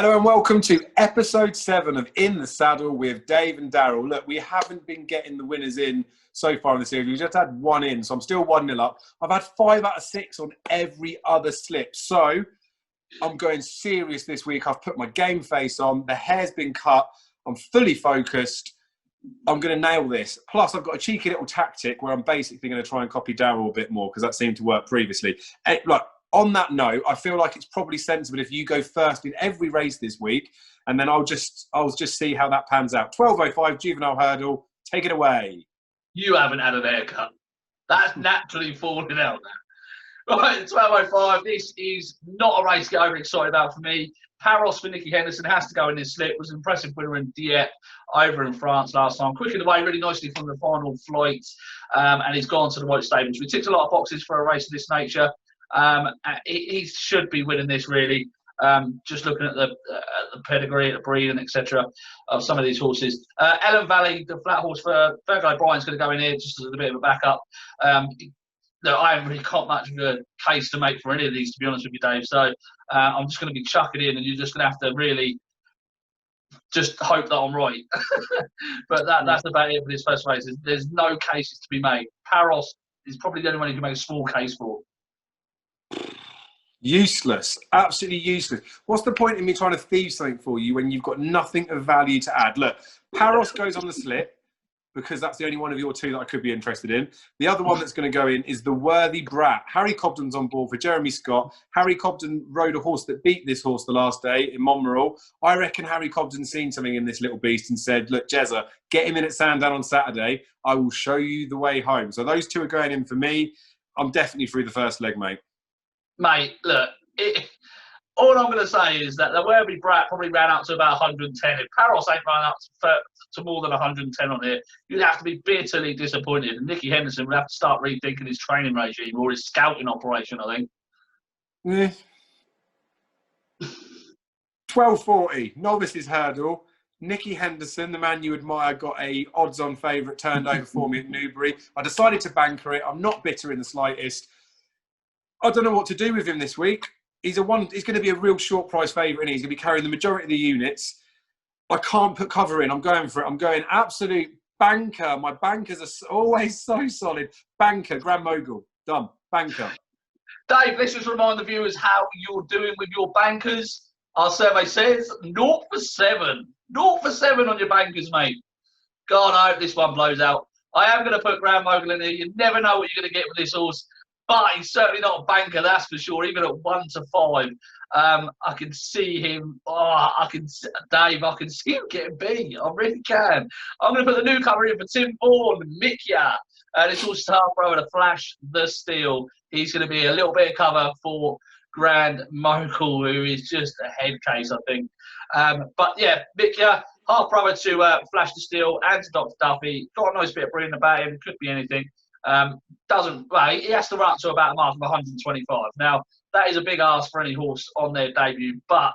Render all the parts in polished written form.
Hello and welcome to episode 7 of In the Saddle with Dave and Daryl. Look, we haven't been getting the winners in so far in the series. We just had one in, so I'm still 1-0 up. I've had 5 out of 6 on every other slip. So I'm going serious this week. I've put my game face on. The hair's been cut. I'm fully focused. I'm going to nail this. Plus, I've got a cheeky little tactic where I'm basically going to try and copy Daryl a bit more because that seemed to work previously. Look, on that note, I feel like it's probably sensible if you go first in every race this week, and then I'll just see how that pans out. 12:05 Juvenile Hurdle, take it away. You haven't had an haircut. That's naturally falling out now. Right, 12:05. This is not a race to get overexcited about for me. Paros for Nicky Henderson has to go in this slip. Was an impressive winner in Dieppe over in France last time. Quickened away really nicely from the final flight, and he's gone to the white stables. We ticked a lot of boxes for a race of this nature. He should be winning this, really. Just looking at the pedigree, the breed, and etc. of some of these horses. Ellen Valley, the flat horse for Fergal O'Brien's going to go in here just as a bit of a backup. No, I haven't really got much of a case to make for any of these, to be honest with you, Dave. So I'm just going to be chucking in, and you're just going to have to really just hope that I'm right. But that's about it for this first race. There's no cases to be made. Paros is probably the only one you can make a small case for. Useless. Absolutely useless. What's the point in me trying to thieve something for you when you've got nothing of value to add? Look, Paros goes on the slip because that's the only one of your two that I could be interested in. The other one that's going to go in is the Worthy Brat. Harry Cobden's on board for Jeremy Scott. Harry Cobden rode a horse that beat this horse the last day in Monmerle. I reckon Harry Cobden's seen something in this little beast and said, look, Jezza, get him in at Sandown on Saturday. I will show you the way home. So those two are going in for me. I'm definitely through the first leg, mate. Mate, look, all I'm going to say is that the Worthy Brat probably ran up to about 110. If Paros ain't run up to more than 110 on here, you'd have to be bitterly disappointed. And Nicky Henderson would have to start rethinking his training regime or his scouting operation, I think. Yeah. 12:40, Novices Hurdle. Nicky Henderson, the man you admire, got a odds-on favourite turned over for me at Newbury. I decided to banker it. I'm not bitter in the slightest. I don't know what to do with him this week. He's going to be a real short price favourite, and he's going to be carrying the majority of the units. I can't put cover in. I'm going for it. I'm going absolute banker. My bankers are always so solid. Banker, Grand Mogul. Done. Banker. Dave, let's just remind the viewers how you're doing with your bankers. Our survey says 0 for 7. 0 for 7 on your bankers, mate. God, I hope this one blows out. I am going to put Grand Mogul in here. You never know what you're going to get with this horse. But he's certainly not a banker, that's for sure. Even at 1 to 5, I can see him. Dave, I can see him getting beat. I really can. I'm going to put the newcomer in for Tim Vaughan, Mikya. This will start throwing to Flash the Steel. He's going to be a little bit of cover for Grand Mogul, who is just a head case, I think. But yeah, Mikya, half brother to Flash the Steel and to Dr. Duffy. Got a nice bit of breeding about him. Could be anything. He has to run to about a mark of 125. Now, that is a big ask for any horse on their debut, but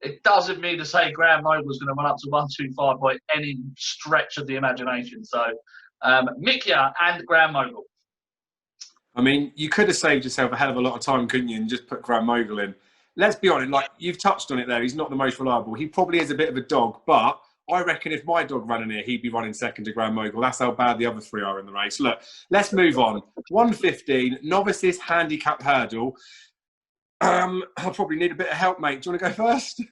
it doesn't mean to say Grand Mogul is going to run up to 125 by any stretch of the imagination. So, Mikya and Grand Mogul. I mean, you could have saved yourself a hell of a lot of time, couldn't you, and just put Grand Mogul in. Let's be honest, like you've touched on it there, he's not the most reliable. He probably is a bit of a dog, but I reckon if my dog ran in here, he'd be running second to Grand Mogul. That's how bad the other three are in the race. Look, let's move on. 1:15, Novices Handicap Hurdle. I'll probably need a bit of help, mate. Do you want to go first?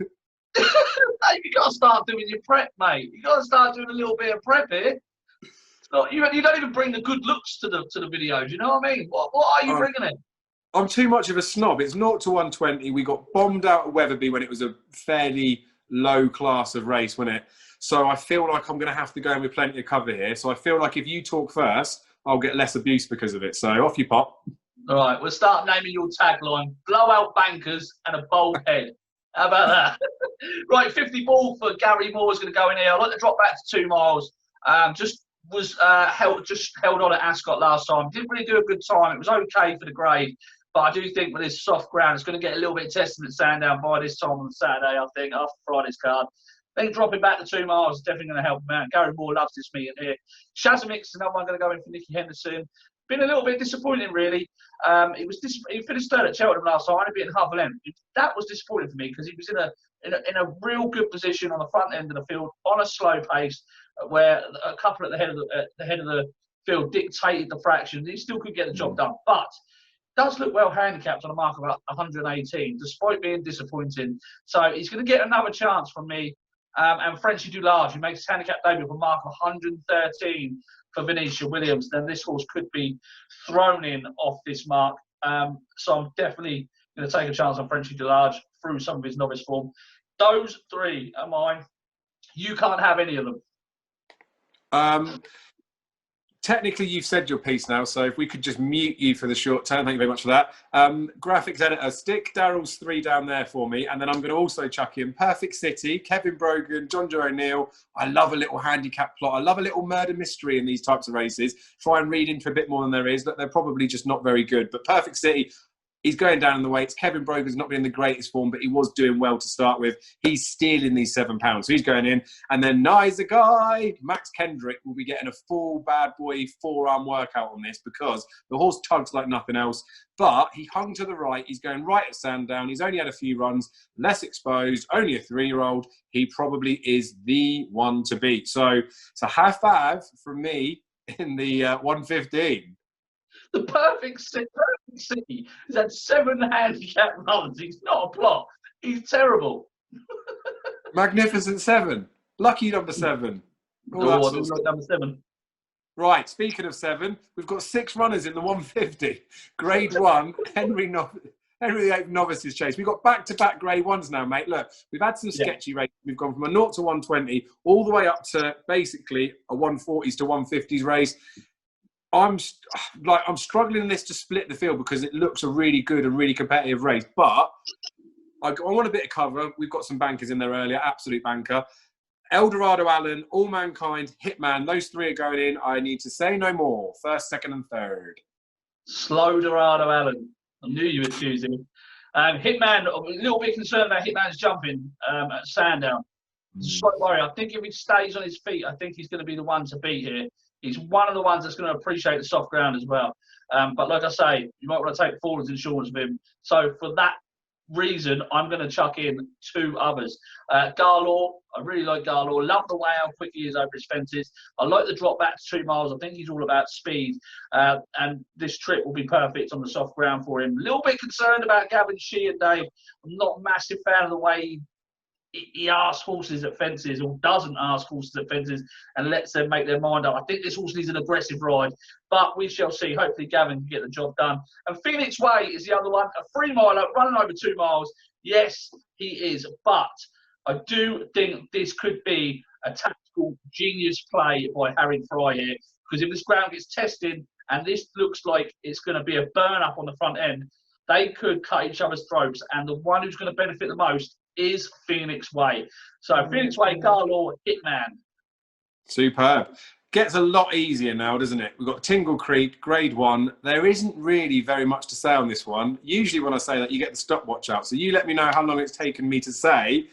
Hey, you got to start doing your prep, mate. You got to start doing a little bit of prep here. It's not, you don't even bring the good looks to the videos. You know what I mean? What are you bringing in? I'm too much of a snob. It's 0 to 120. We got bombed out of Wetherby when it was a fairly low class of race, wasn't it? So I feel like I'm going to have to go in with plenty of cover here. So I feel like if you talk first, I'll get less abuse because of it. So off you pop. All right, we'll start naming your tagline: blowout bankers and a bold head. How about that? Right, 50 ball for Gary Moore is going to go in here. I'd like to drop back to 2 miles. Held on at Ascot last time. Didn't really do a good time. It was okay for the grade. But I do think with this soft ground, it's going to get a little bit tested at Sandown by this time on Saturday, I think, after Friday's card. Then dropping back to 2 miles is definitely going to help him out. Gary Moore loves this meeting here. Shazamix is another one going to go in for Nicky Henderson. been a little bit disappointing, really. He finished third at Cheltenham last time, only beating half a length. That was disappointing for me because he was in a real good position on the front end of the field on a slow pace, where a couple at the head of the field dictated the fractions. He still could get the job done, but does look well handicapped on a mark of 118, despite being disappointing. So he's going to get another chance from me. And Frenchy Du Large, who makes his handicap debut with a mark of 113 for Venetia Williams. Then this horse could be thrown in off this mark. So I'm definitely going to take a chance on Frenchy Du Large through some of his novice form. Those three are mine. You can't have any of them. Technically, you've said your piece now, so if we could just mute you for the short term, thank you very much for that. Graphics editor, stick Daryl's 3 down there for me, and then I'm going to also chuck in Perfect City, Kevin Brogan, John Joe O'Neill. I love a little handicap plot. I love a little murder mystery in these types of races. Try and read into a bit more than there is. That they're probably just not very good. But Perfect City, he's going down in the weights. Kevin Brogan's not been in the greatest form, but he was doing well to start with. He's stealing these £7. So he's going in. And then Nice guy, Max Kendrick, will be getting a full bad boy forearm workout on this because the horse tugs like nothing else. But he hung to the right. He's going right at Sandown. He's only had a few runs, less exposed, only a 3-year-old. He probably is the one to beat. So high five from me in the 115. The Perfect City has had 7 handicap runs. He's not a plot. He's terrible. Magnificent 7. Lucky number 7. Oh, I didn't like number 7. Right, speaking of 7, we've got 6 runners in the 150. Grade 1, Henry VIII Novices Chase. We've got back-to-back Grade 1s now, mate. Look, we've had some sketchy races. We've gone from a 0 to 120 all the way up to basically a 140s to 150s race. I'm struggling in this to split the field because it looks a really good and really competitive race. But I want a bit of cover. We've got some bankers in there earlier. Absolute banker. Eldorado Allen, All Mankind, Hitman. Those 3 are going in. I need to say no more. First, second, and third. Slow Dorado Allen. I knew you would choose him. Hitman, a little bit concerned about Hitman's jumping at Sandown. Slight worry. I think if he stays on his feet, I think he's going to be the one to beat here. He's one of the ones that's going to appreciate the soft ground as well. But like I say, you might want to take forwards insurance with him. So for that reason, I'm going to chuck in 2 others. Garlaw, I really like Garlaw. Love the way how quick he is over his fences. I like the drop back to 2 miles. I think he's all about speed. And this trip will be perfect on the soft ground for him. A little bit concerned about Gavin Sheehan, Dave. I'm not a massive fan of the way he asks horses at fences, or doesn't ask horses at fences, and lets them make their mind up. I think this horse needs an aggressive ride, but we shall see. Hopefully Gavin can get the job done. And Phoenix Way is the other one, a 3-miler running over 2 miles. Yes, he is, but I do think this could be a tactical genius play by Harry Fry here, because if this ground gets tested and this looks like it's going to be a burn up on the front end, they could cut each other's throats, and the one who's going to benefit the most is Phoenix Way. So Phoenix Way, Garlaw, Hitman. Superb. Gets a lot easier now, doesn't it? We've got Tingle Creek, Grade 1. There isn't really very much to say on this one. Usually when I say that, you get the stopwatch out. So you let me know how long it's taken me to say.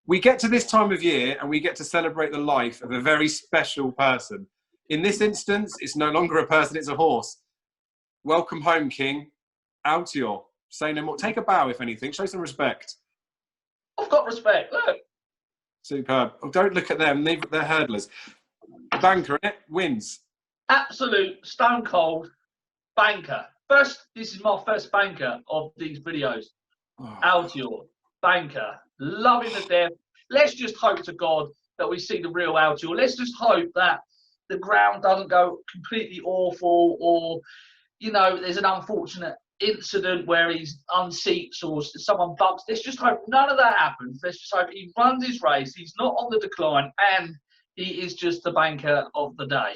We get to this time of year and we get to celebrate the life of a very special person. In this instance, it's no longer a person, it's a horse. Welcome home, King. Altior. Say no more. Take a bow, if anything. Show some respect. I've got respect, look. Superb. Oh, don't look at them. They're hurdlers. Banker, it wins. Absolute stone cold banker. This is my first banker of these videos. Oh. Altior, banker, loving the death. Let's just hope to God that we see the real Altior. Let's just hope that the ground doesn't go completely awful, or, there's an unfortunate incident where he's unseats or someone bumps. Let's just hope none of that happens. Let's just hope he runs his race. He's not on the decline, and he is just the banker of the day,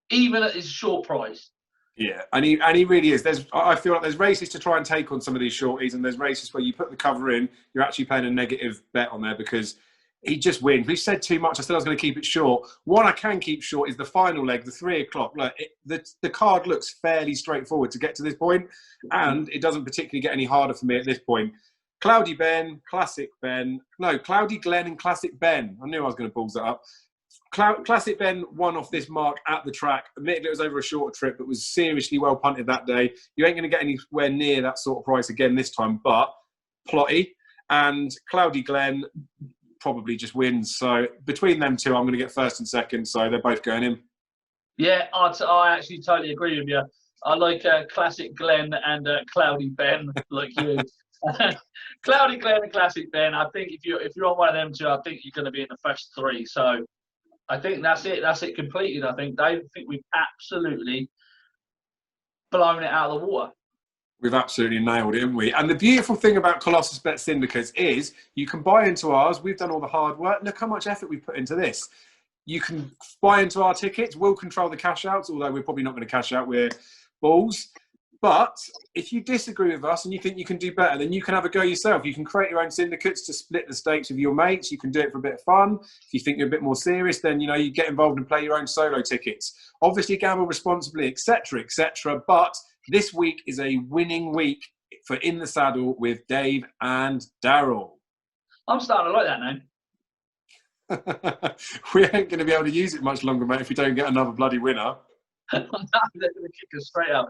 even at his short price. Yeah, and he really is. I feel like there's races to try and take on some of these shorties, and there's races where you put the cover in, you're actually playing a negative bet on there because he just wins. We've said too much. I said I was going to keep it short. One I can keep short is the final leg, the 3 o'clock. Look, the card looks fairly straightforward to get to this point, and it doesn't particularly get any harder for me at this point. Cloudy Ben, Classic Ben. No, Cloudy Glen and Classic Ben. I knew I was going to balls that up. Classic Ben won off this mark at the track. Admittedly, it was over a shorter trip, but was seriously well punted that day. You ain't going to get anywhere near that sort of price again this time, but Plotty and Cloudy Glen probably just wins. So between them two, I'm going to get first and second. So they're both going in. Yeah, I actually totally agree with you. I like Classic Glen and Cloudy Ben, like you. Cloudy Glen and Classic Ben. I think if you're on one of them two, I think you're going to be in the first three. So I think that's it. That's it completed. I think, Dave. I think we've absolutely blown it out of the water. We've absolutely nailed it, haven't we? And the beautiful thing about Colossus Bet Syndicates is you can buy into ours. We've done all the hard work. Look how much effort we put into this. You can buy into our tickets. We'll control the cash outs, although we're probably not going to cash out. We're balls. But if you disagree with us and you think you can do better, then you can have a go yourself. You can create your own syndicates to split the stakes with your mates. You can do it for a bit of fun. If you think you're a bit more serious, then, you know, you get involved and play your own solo tickets. Obviously, gamble responsibly, etc., etc. But this week is a winning week for In the Saddle with Dave and Daryl. I'm starting to like that name. We ain't going to be able to use it much longer, mate, if we don't get another bloody winner. They're going to kick us straight out.